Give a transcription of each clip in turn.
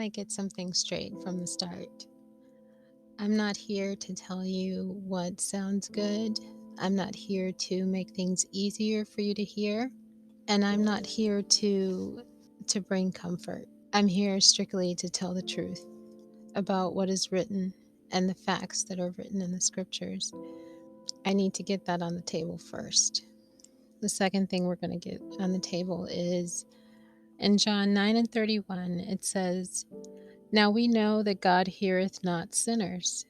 I get something straight from the start. I'm not here to tell you what sounds good. I'm not here to make things easier for you to hear, and I'm not here to bring comfort. I'm here strictly to tell the truth about what is written and the facts that are written in the scriptures. I need to get that on the table first. The second thing we're going to get on the table is in John 9:31, it says, "Now we know that God heareth not sinners.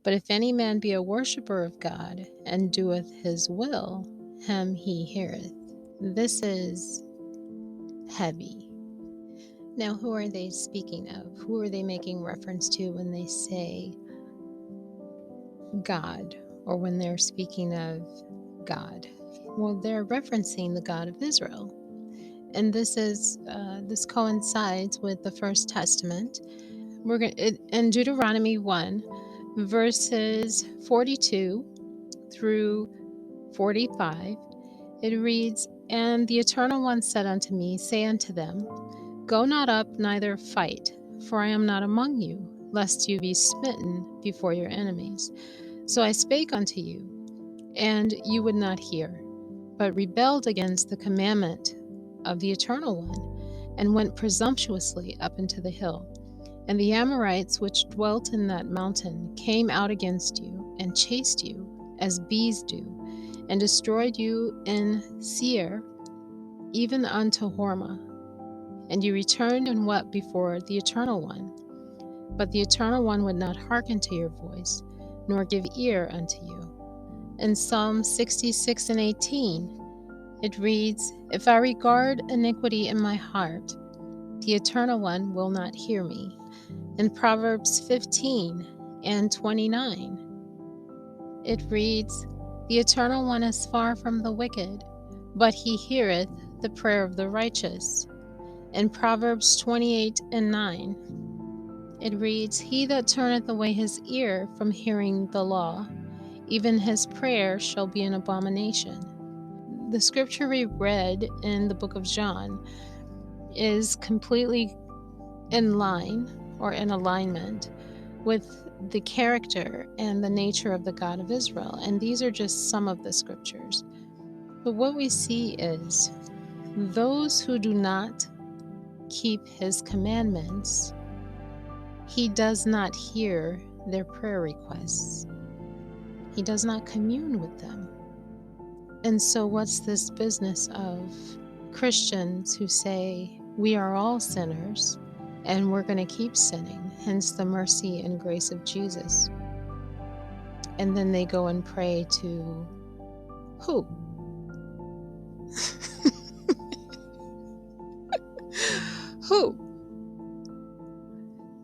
But if any man be a worshipper of God and doeth his will, him he heareth." This is heavy. Now, who are they speaking of? Who are they making reference to when they say God or when they're speaking of God? Well, they're referencing the God of Israel. And this coincides with the First Testament. We're going in Deuteronomy 1, verses 42 through 45. It reads, "And the Eternal One said unto me, Say unto them, Go not up, neither fight, for I am not among you, lest you be smitten before your enemies. So I spake unto you, and you would not hear, but rebelled against the commandment of the Eternal One, and went presumptuously up into the hill. And the Amorites which dwelt in that mountain came out against you, and chased you, as bees do, and destroyed you in Seir, even unto Hormah. And you returned and wept before the Eternal One. But the Eternal One would not hearken to your voice, nor give ear unto you." In Psalm 66:18, it reads, "If I regard iniquity in my heart, the Eternal One will not hear me." In Proverbs 15:29, it reads, "The Eternal One is far from the wicked, but he heareth the prayer of the righteous." In Proverbs 28:9, it reads, "He that turneth away his ear from hearing the law, even his prayer shall be an abomination." The scripture we read in the book of John is completely in line or in alignment with the character and the nature of the God of Israel. And these are just some of the scriptures. But what we see is those who do not keep his commandments, he does not hear their prayer requests. He does not commune with them. And so what's this business of Christians who say we are all sinners and we're going to keep sinning, hence the mercy and grace of Jesus? And then they go and pray to who? Who?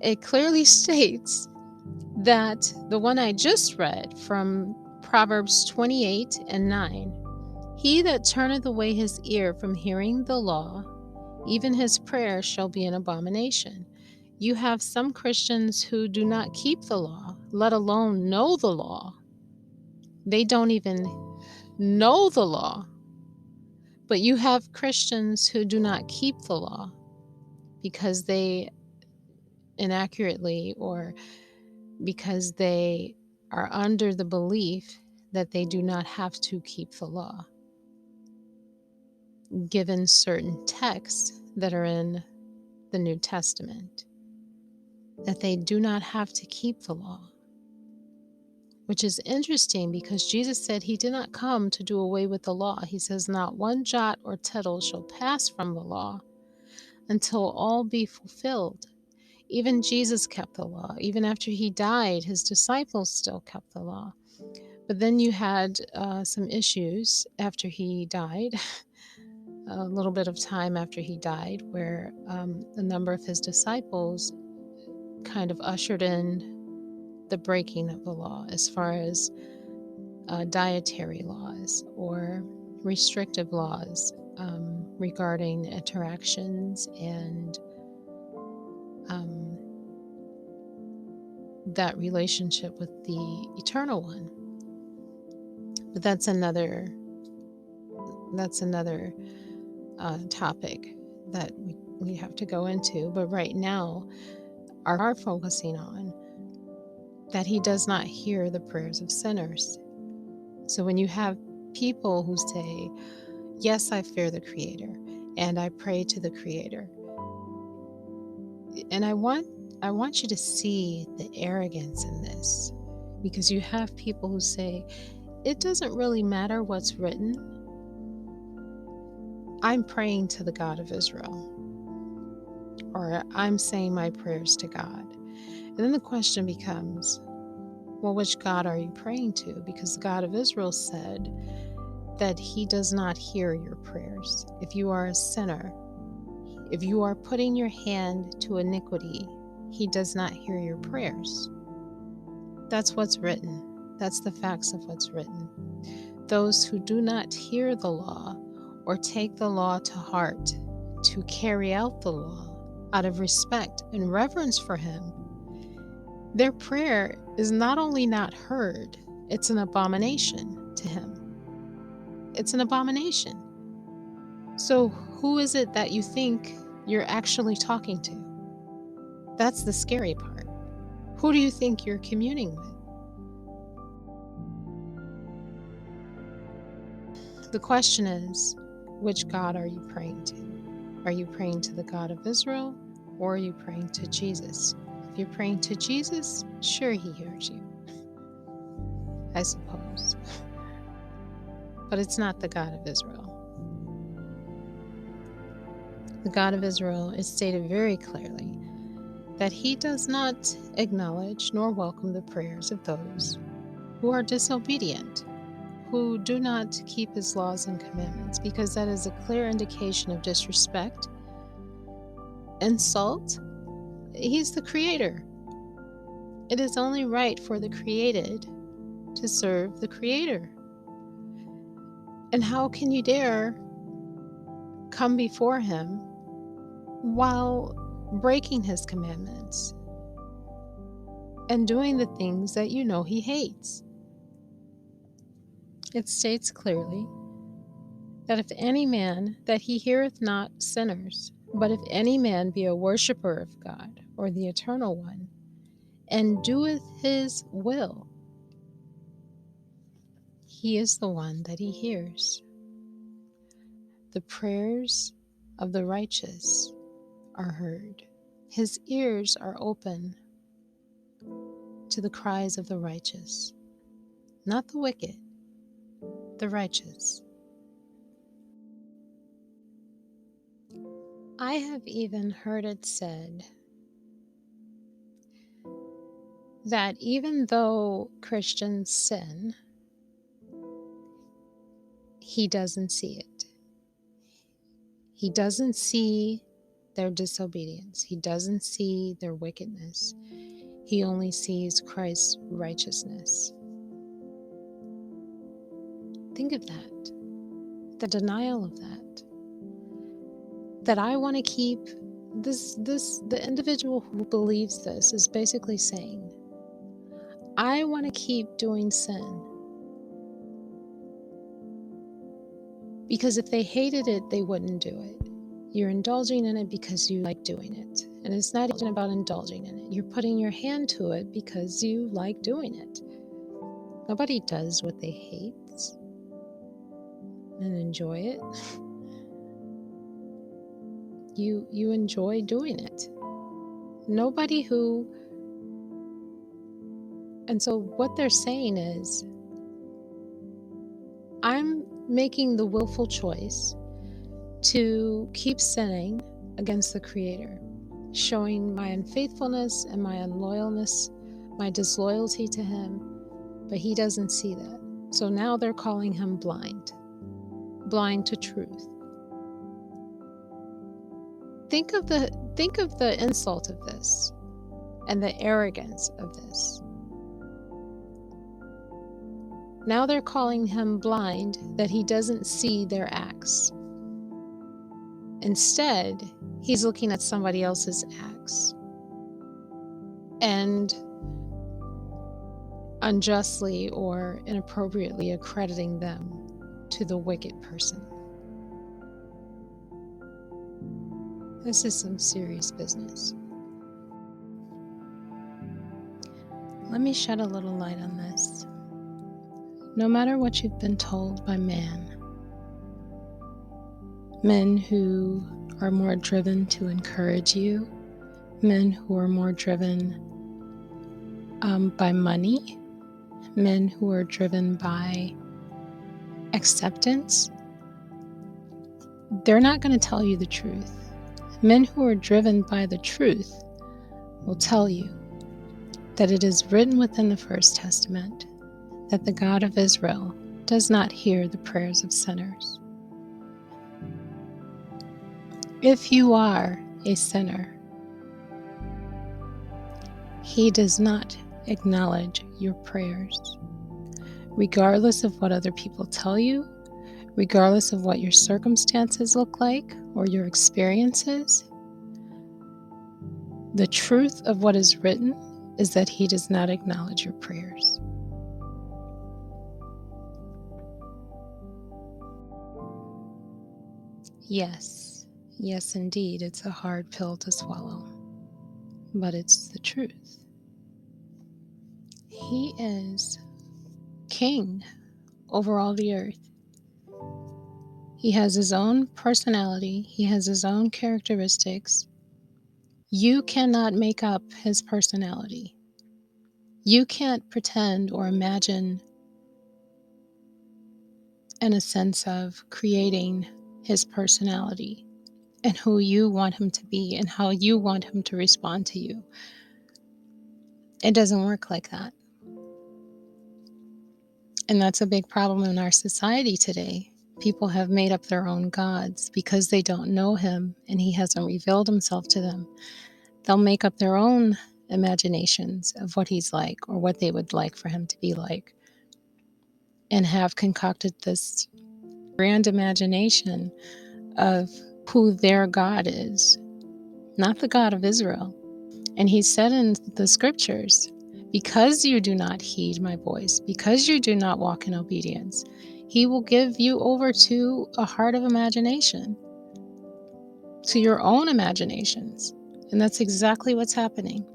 It clearly states that the one I just read from Proverbs 28:9, "He that turneth away his ear from hearing the law, even his prayer shall be an abomination." You have some Christians who do not keep the law, let alone know the law. They don't even know the law. But you have Christians who do not keep the law because they inaccurately or because they are under the belief that they do not have to keep the law, given certain texts that are in the New Testament, that they do not have to keep the law. Which is interesting because Jesus said he did not come to do away with the law. He says, "Not one jot or tittle shall pass from the law until all be fulfilled." Even Jesus kept the law. Even after he died, his disciples still kept the law. But then you had some issues after he died, a little bit of time after he died, where a number of his disciples kind of ushered in the breaking of the law as far as dietary laws or restrictive laws regarding interactions and that relationship with the Eternal One. But that's another topic that we have to go into, but right now are focusing on that he does not hear the prayers of sinners. So when you have people who say, yes, I fear the Creator and I pray to the Creator, and I want you to see the arrogance in this, because you have people who say, it doesn't really matter what's written. I'm praying to the God of Israel, or I'm saying my prayers to God. And then the question becomes, well, which God are you praying to? Because the God of Israel said that he does not hear your prayers. If you are a sinner, if you are putting your hand to iniquity, he does not hear your prayers. That's what's written. That's the facts of what's written. Those who do not hear the law or take the law to heart to carry out the law out of respect and reverence for him, their prayer is not only not heard, it's an abomination to him. It's an abomination. So who is it that you think you're actually talking to? That's the scary part. Who do you think you're communing with? The question is, which God are you praying to? Are you praying to the God of Israel, or are you praying to Jesus? If you're praying to Jesus, sure, he hears you, I suppose. But it's not the God of Israel. The God of Israel is stated very clearly that he does not acknowledge nor welcome the prayers of those who are disobedient, who do not keep his laws and commandments, because that is a clear indication of disrespect, insult. He's the Creator. It is only right for the created to serve the Creator. And how can you dare come before him while breaking his commandments and doing the things that you know he hates? It states clearly that if any man, that he heareth not sinners, but if any man be a worshipper of God, or the Eternal One, and doeth his will, he is the one that he hears. The prayers of the righteous are heard. His ears are open to the cries of the righteous, not the wicked, the righteous. I have even heard it said that even though Christians sin, he doesn't see it. He doesn't see their disobedience. He doesn't see their wickedness. He only sees Christ's righteousness. Think of that. The denial of that. That I want to keep the individual who believes this is basically saying, I want to keep doing sin. Because if they hated it, they wouldn't do it. You're indulging in it because you like doing it. And it's not even about indulging in it. You're putting your hand to it because you like doing it. Nobody does what they hate and enjoy it. You enjoy doing it. Nobody who... And so what they're saying is, I'm making the willful choice to keep sinning against the Creator, showing my unfaithfulness and my unloyalness, my disloyalty to him, but he doesn't see that. So now they're calling him blind to truth. Think of the insult of this and the arrogance of this. Now they're calling him blind that he doesn't see their acts. Instead, he's looking at somebody else's acts and unjustly or inappropriately accrediting them to the wicked person. This is some serious business. Let me shed a little light on this. No matter what you've been told by men who are more driven to encourage you, men who are more driven by money, men who are driven by acceptance, they're not going to tell you the truth. Men who are driven by the truth will tell you that it is written within the First Testament that the God of Israel does not hear the prayers of sinners. If you are a sinner, He does not acknowledge your prayers. Regardless of what other people tell you, regardless of what your circumstances look like or your experiences, the truth of what is written is that He does not acknowledge your prayers. Yes, indeed, it's a hard pill to swallow, but it's the truth. He is king over all the earth. He has His own personality, He has His own characteristics. You cannot make up His personality. You can't pretend or imagine in a sense of creating His personality and who you want Him to be and how you want Him to respond to you. It doesn't work like that. And that's a big problem in our society today. People have made up their own gods because they don't know Him and He hasn't revealed Himself to them. They'll make up their own imaginations of what He's like or what they would like for Him to be like, and have concocted this grand imagination of who their God is, not the God of Israel. And He said in the scriptures, because you do not heed my voice, because you do not walk in obedience, He will give you over to a heart of imagination, to your own imaginations. And that's exactly what's happening.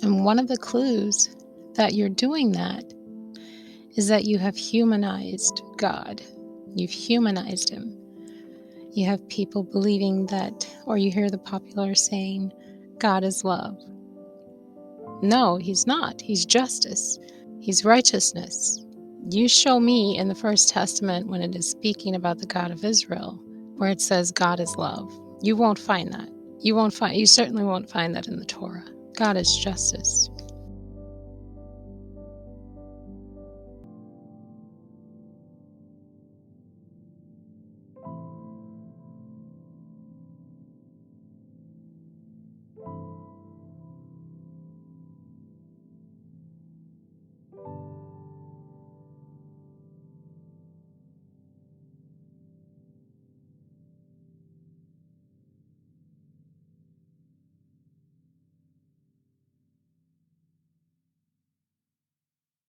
And one of the clues that you're doing that is that you have humanized God. You've humanized Him. You have people believing that, or you hear the popular saying, God is love. No, He's not. He's justice. He's righteousness. You show me in the First Testament when it is speaking about the God of Israel, where it says God is love. You won't find that. You certainly won't find that in the Torah. God is justice.